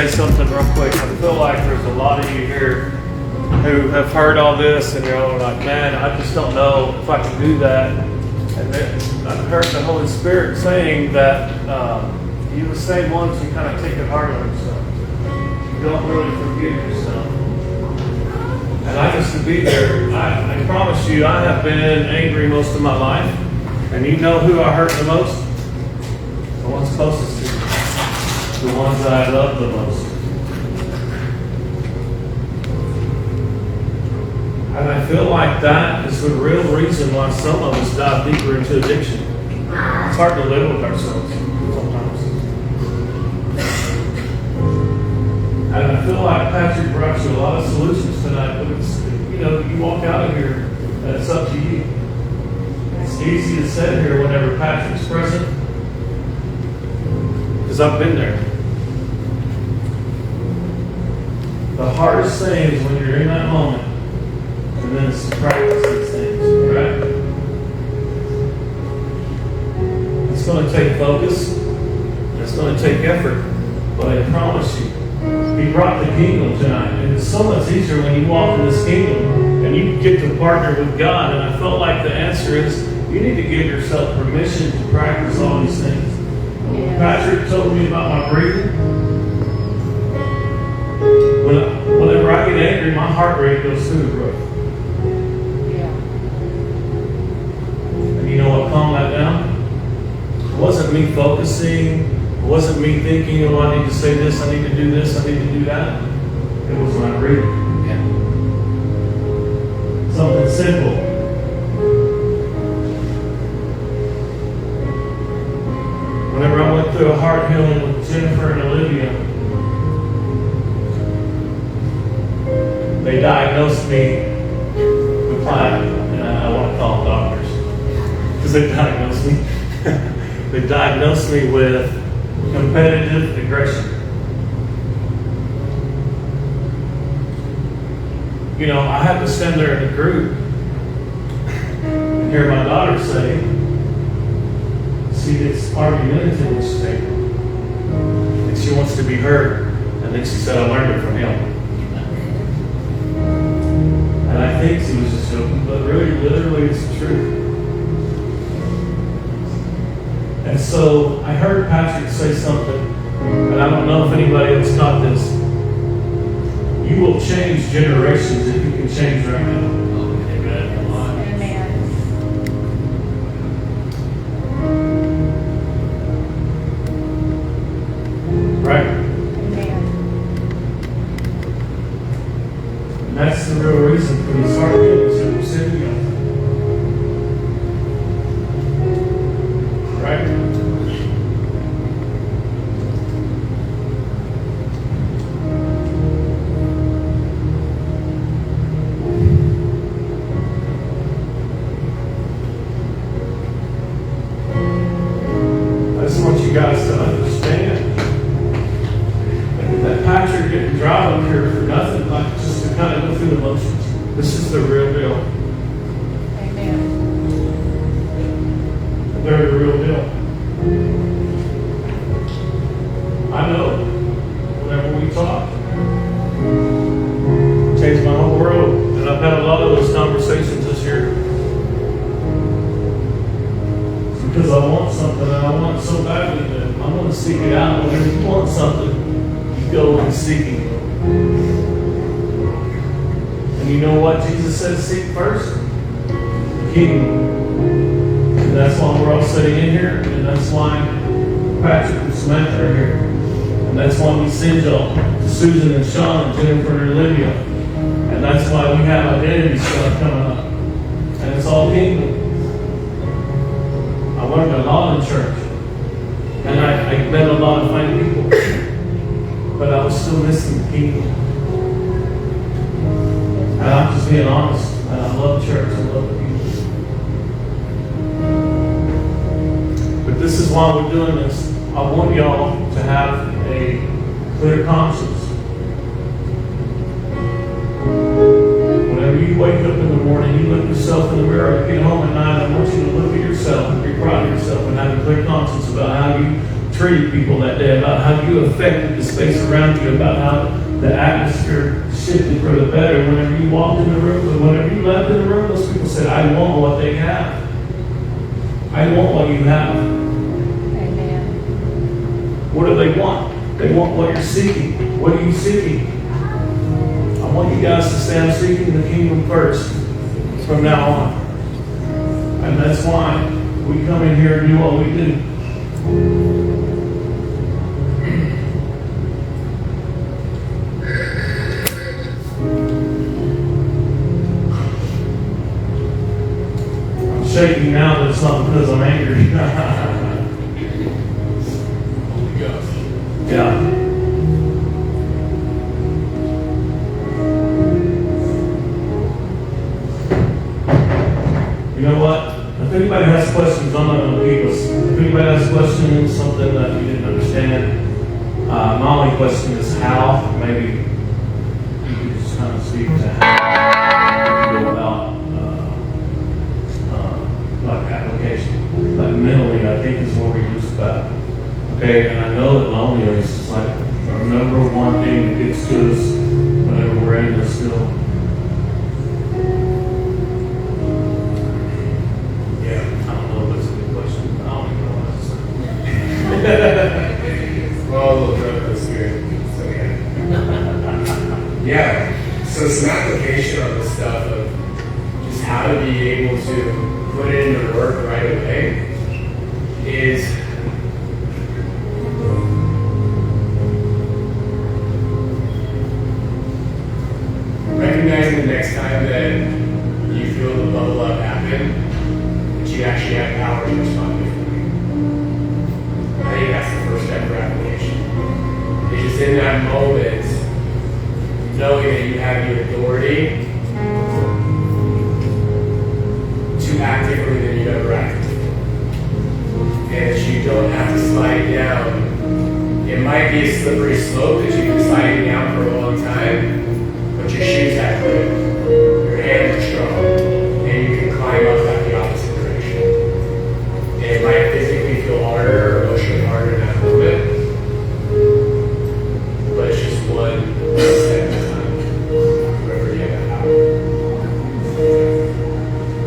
say something real quick. I feel like there's a lot of you here who have heard all this and you're all like, man, I just don't know if I can do that. And then I've heard the Holy Spirit saying that you the same ones who kind of take it hard on yourself. You don't really forgive yourself. And I used to be there. I promise you, I have been angry most of my life. And you know who I hurt the most? The ones closest to me. The ones that I love the most. And I feel like that is the real reason why some of us dive deeper into addiction. It's hard to live with ourselves sometimes. And I feel like Patrick brought you a lot of solutions tonight, but it's, you walk out of here and it's up to you. It's easy to sit here whenever Patrick's present, because I've been there. The hardest thing is when you're in that moment, and then it's to practice these things, right? It's going to take focus, it's going to take effort, but I promise you, He brought the kingdom tonight, and it's so much easier when you walk in this kingdom and you get to partner with God. And I felt like the answer is you need to give yourself permission to practice all these things. When Patrick told me about my breathing, whenever I get angry, my heart rate goes through the roof. And you know what calmed that down? It wasn't me focusing. It wasn't me thinking, oh, I need to say this, I need to do this, I need to do that. It was my breathing. Something simple. Whenever I went through a heart healing with Jennifer and Olivia, they diagnosed me with plaque, and I want to call them doctors, because they diagnosed me. They diagnosed me with competitive aggression. I had to stand there in a group and hear my daughter say, she gets argumentative with Satan, and she wants to be heard. And then she said, I learned it from him. And I think she was just joking, but really, literally, it's the truth. And so I heard Patrick say something, and I don't know if anybody else caught this. You will change generations if you can change right now. Amen. Right? Amen. And that's the real reason for these hard feelings that we're sitting on. Right? I just want you guys to understand that Patrick didn't drive up here for nothing, like just to kind of go through the motions. This is the real deal. Amen. They're the real deal. I know. Whenever we talk, it changed my whole world. And I've had a lot of those conversations this year. It's because I want something, and I want it so badly that I'm going to seek it out. Whenever you want something, you go and seek it. And you know what Jesus says, seek first? The kingdom. And that's why we're all sitting in here, and that's why Patrick and Samantha are here. And that's why we send y'all to Susan and Sean and Jennifer and Olivia. And that's why we have identity stuff coming up. And it's all kingdom. I learned a lot in church. And I met a lot of fine people. But I was still missing the kingdom. And I'm just being honest. And I love church. I love the people. But this is why we're doing this. I want y'all to have a clear conscience. Whenever you wake up in the morning, you look yourself in the mirror, you get home at night, I want you to look at yourself and be proud of yourself and have a clear conscience about how you treated people that day, about how you affected the space around you, about how the atmosphere shifted for the better whenever you walked in the room, but whenever you left in the room, those people said, I want what they have. I want what you have. Amen. What do they want? They want what you're seeking. What are you seeking? I want you guys to say, I'm seeking the kingdom first from now on. And that's why we come in here and do what we do. I'm shaking now, but it's not because I'm angry. Yeah. You know what? If anybody has questions, I'm not going to keep us. If anybody has questions, something that you didn't understand, my only question is how. Maybe you could just kind of speak to how you go about like application. Like mentally, I think is what we lose about. Okay, and I know that loneliness is like our number one thing that gets to us whenever we're in this still. Yeah, I don't know if that's a good question. I don't even know what to say. We're all a little drunk with the spirit, so yeah. Yeah, so some application on this stuff of just how to be able to put it into work right away is recognizing the next time that you feel the bubble up happen, that you actually have power to respond differently. I think that's the first step for application. It's just in that moment, knowing that you have the authority to act differently than you've ever acted. And that you don't have to slide down. It might be a slippery slope that you've been sliding down for a long time, but your shoes have grip, your hands are strong, and you can climb up that the opposite direction. And it might physically feel harder or emotionally harder in that moment, but it's just one step at a time. Remember, you have that power.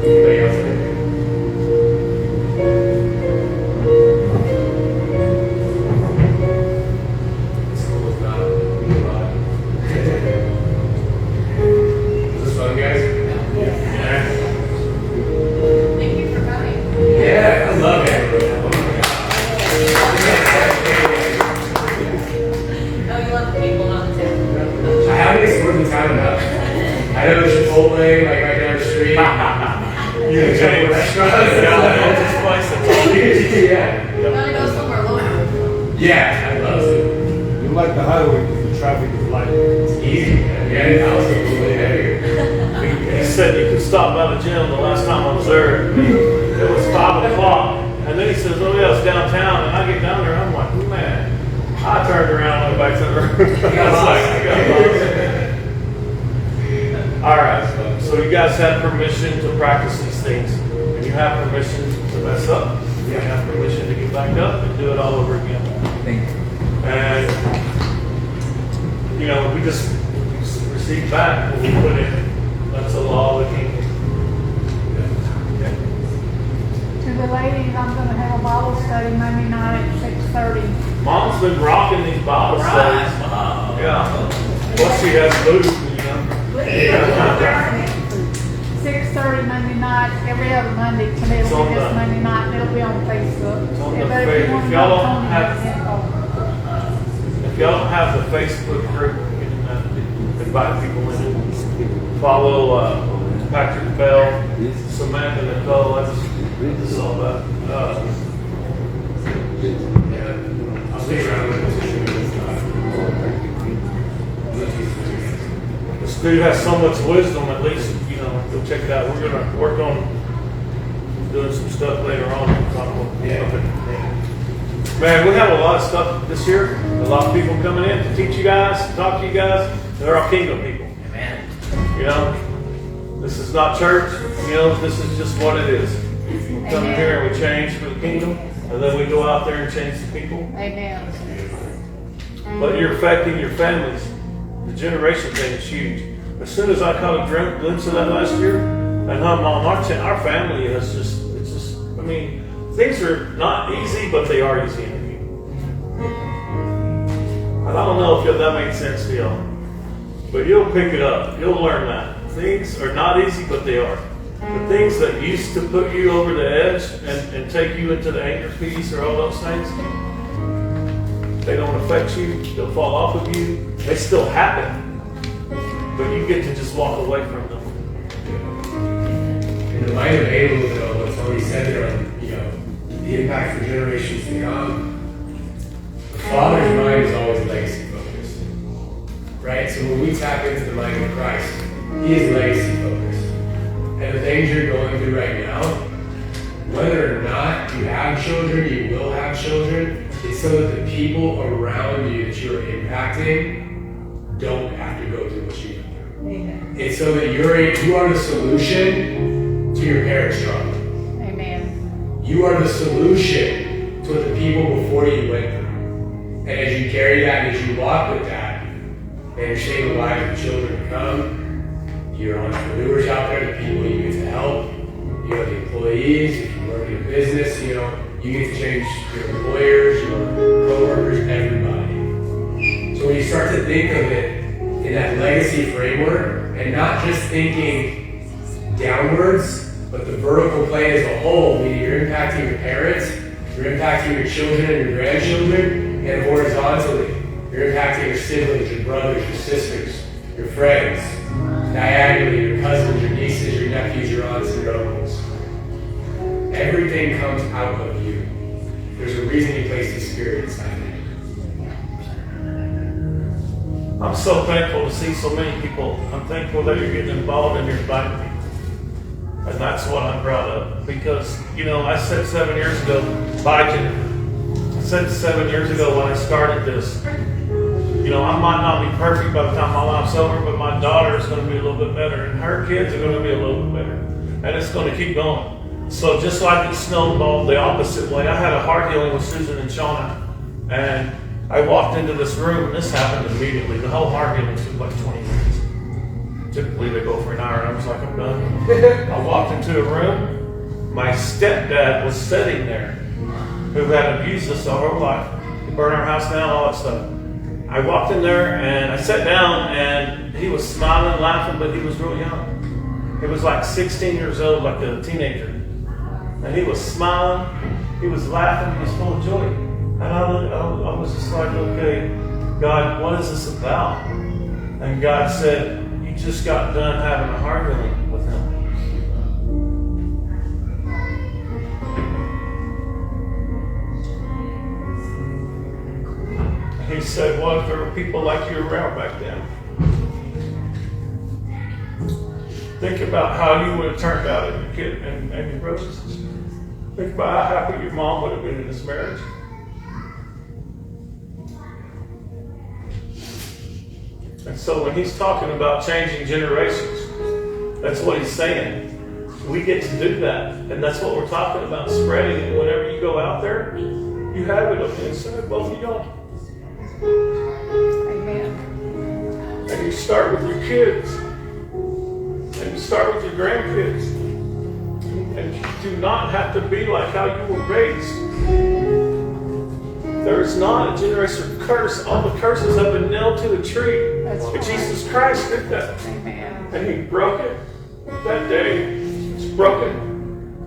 Anybody else? It's cool if not. Is this fun, guys? Yeah. Thank you for coming. Yeah, I love it. Oh my Oh, you love the people, not the town. God. I haven't explored the town enough. I know there's Chipotle, like right down the street. Yeah, Couple restaurants. this place that's all Yeah. You gotta go somewhere local. Yeah, I'd love to. You like the highway because the traffic is light. It's easy, man. Yeah, the house is a little bit heavier. He said you could stop by the gym the last time I was there. It was 5 o'clock. And then he says, oh yeah, it's downtown. And I get down there, I'm like, man. I turned around and went back to the room. I was like, I got lost. All right, so you guys have permission to practice these things. And you have permission to mess up. You have permission to get back up and do it all over again. Thank you. And, you know, we just receive back what we put in. That's the law of the kingdom. To the ladies, I'm going to have a Bible study Monday night at 6:30. Mom's been rocking these Bible studies. Yeah. Well, she has boots, you know. 6:30 Monday night, every other Monday. Today It's will on be this the- Monday night, and it'll be on Facebook. It's on the But if Fa- you if want to y'all know, don't Tony have- has info. If y'all don't have the Facebook group, you can invite people in. Follow Patrick Bell, Samantha Nicole. That's what this is all about. Yeah. I'll stay around with this issue. This dude has so much wisdom, at least, you know, go check it out. We're going to work on doing some stuff later on. Yeah. Man, we have a lot of stuff this year. A lot of people coming in to teach you guys, to talk to you guys. They're all kingdom people. Amen. You know, this is not church. You know, this is just what it is. We come in here and we change for the kingdom. And then we go out there and change the people. Amen. But you're affecting your families. The generation thing is huge. As soon as I caught a glimpse of that last year, and how our family has just, it's just, I mean, things are not easy, but they are easy in you. And I don't know if that makes sense to y'all. But you'll pick it up. You'll learn that. Things are not easy, but they are. The things that used to put you over the edge and take you into the anger piece or all those things, they don't affect you. They'll fall off of you. They still happen. But you get to just walk away from them. In the mind of Abel, though, what Tony said there on, the impact for generations to come, the father's mind is always legacy focused. Right? So when we tap into the mind of Christ, he is legacy focused. And the things you're going through right now, whether or not you have children, you will have children, it's so that the people around you that you're impacting don't have to go through what you went through. Amen. It's so that you are the solution to your parents' trauma. Amen. You are the solution to what the people before you went through. And as you carry that, as you walk with that, and you're seeing the lives of children to come, your entrepreneurs out there, the people you get to help, the employees, if you work in a business, you get to change your employers, your co-workers, everybody. So when you start to think of it in that legacy framework, and not just thinking downwards, but the vertical plane as a whole, meaning you're impacting your parents, you're impacting your children and your grandchildren, and horizontally, you're impacting your siblings, your brothers, your sisters, your friends, diagonally, your cousins, your nieces, your nephews, your aunts, and your uncles. Everything comes out of you. There's a reason he placed his spirit inside of you. I'm so thankful to see so many people. I'm thankful that you're getting involved and you're inviting me. And that's what I'm proud of. Because, I said 7 years ago, I said 7 years ago when I started this, I might not be perfect by the time my life's over, but my daughter is going to be a little bit better, and her kids are going to be a little bit better. And it's going to keep going. So just like it snowballed the opposite way, I had a heart healing with Susan and Shauna, and I walked into this room, and this happened immediately. The whole heart healing took like 20 minutes. Typically they go for an hour, and I was like, I'm done. I walked into a room. My stepdad was sitting there, who had abused us our whole life. He burned our house down, all that stuff. I walked in there and I sat down and he was smiling, laughing, but he was real young. He was like 16 years old, like a teenager. And he was smiling, he was laughing, he was full of joy. And I was just like, okay, God, what is this about? And God said, you just got done having a heart healing with him. He said, what if there were people like you around back then? Think about how you would have turned out and your kid and your brothers. Think about how happy your mom would have been in this marriage. And so when he's talking about changing generations, that's what he's saying. We get to do that. And that's what we're talking about, spreading it. Whenever you go out there, you have it up inside, both of y'all. Amen. And you start with your kids. And you start with your grandkids. And you do not have to be like how you were raised. There is not a generational curse. All the curses have been nailed to the tree. That's But right. Jesus Christ did that. Amen. And he broke it that day. It's broken.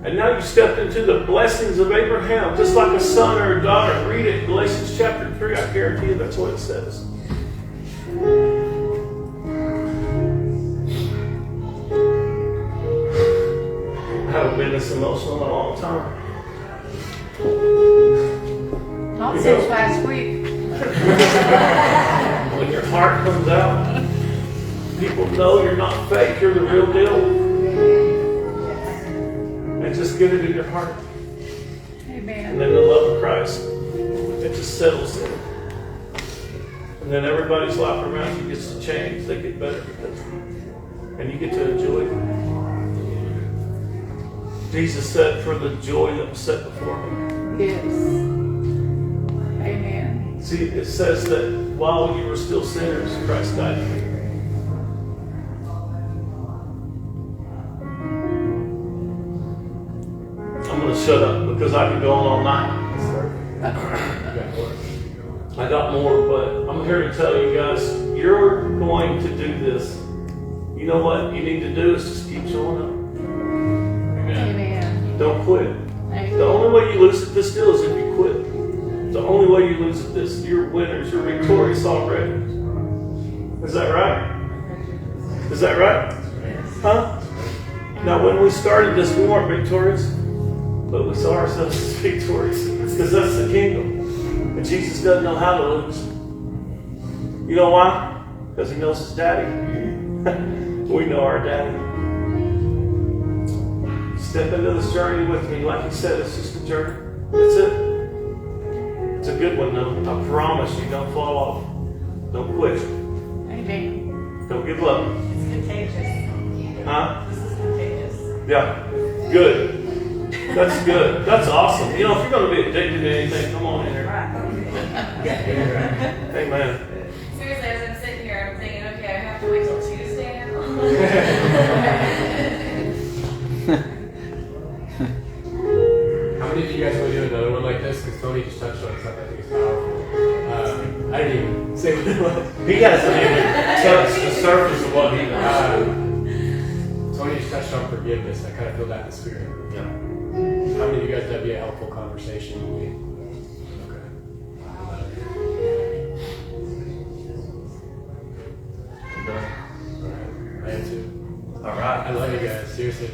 And now you stepped into the blessings of Abraham, just like a son or a daughter. Read it, Galatians chapter 3. I guarantee you that's what it says. I haven't been this emotional in a long time. Not You since know. last week. When your heart comes out, people know you're not fake, you're the real deal. And just get it in your heart. And Amen. then the love of Christ, it just settles in. And then everybody's life around you gets to change. They get better because of you. And you get to enjoy it. Jesus said, for the joy that was set before him. Yes. Amen. See, it says that while you were still sinners, Christ died for you. I'm going to shut up because I could go on all night. I got more, but I'm here to tell you guys, you're going to do this. You know what you need to do is just keep showing up. Amen. Don't quit. Amen. The only way you lose at this deal is if you quit. The only way you lose at this, you're winners, you're victorious already. Is that right? Is that right? Huh? Now, when we started this, we weren't victorious, but we saw ourselves as victorious because that's the kingdom. And Jesus doesn't know how to lose. You know why? Because he knows his daddy. We know our daddy. Step into this journey with me. Like he said, it's just a journey. That's it. It's a good one, though. I promise you, don't fall off. Don't quit. Amen. Don't give up. It's contagious. Huh? This is contagious. Yeah. Good. That's good. That's awesome. You know, if you're going to be addicted to anything, come on in here. Amen. Seriously, as I'm sitting here, I'm thinking, okay, I have to wait till Tuesday now. How many of you guys want to do another one like this? Because Tony just touched on something I think is powerful. I didn't even say what it was. He hasn't even touched the surface of what he knows. Tony just touched on forgiveness. I kind of feel that in the spirit. Yeah. How many of you guys that'd be a helpful conversation with me? Okay. Done. Alright. I am too. All right. I love you guys. Seriously.